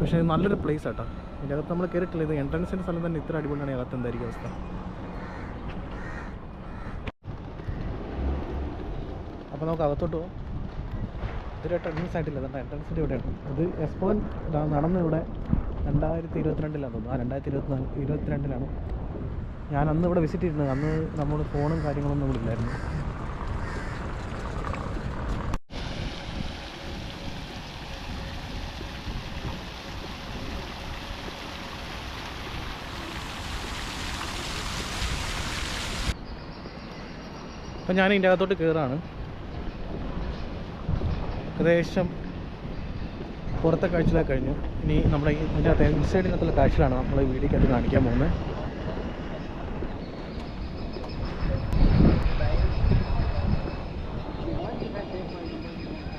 പക്ഷേ നല്ലൊരു പ്ലേസ് ആട്ടോ. ഇതിൻ്റെ അകത്ത് നമ്മൾ കയറിയിട്ടില്ല. ഇത് എൻട്രൻസിൻ്റെ സ്ഥലം തന്നെ ഇത്ര അടിപൊളിയാണ്. അകത്ത് എന്തായിരിക്കും അവസ്ഥ? അപ്പോൾ നമുക്ക് അകത്തോട്ട് പോകാം. ഇതുവരെയായിട്ട് എൻട്രൻസ് ആയിട്ടില്ല. അതുകൊണ്ട് എൻട്രൻസിൻ്റെ ഇവിടെയാണ്. ഇത് എക്സ്പോ നടന്ന ഇവിടെ 2022 തോന്നുന്നു. 2022 ഞാൻ അന്ന് ഇവിടെ വിസിറ്റ് ചെയ്തിരുന്നത്. അന്ന് നമ്മൾ ഫോണും കാര്യങ്ങളൊന്നും ഇവിടെ ഇല്ലായിരുന്നു. അപ്പം ഞാൻ ഇതിൻ്റെ അകത്തോട്ട് കയറാണ്. ഏകദേശം പുറത്തെ കാഴ്ചകളൊക്കെ കഴിഞ്ഞു. ഇനി നമ്മുടെ ഇതിൻ്റെ അകത്ത് ഇൻസൈഡിനകത്തുള്ള കാഴ്ചകളാണ് നമ്മൾ ഈ വീഡിയോക്കകത്ത് കാണിക്കാൻ പോകുന്നത്.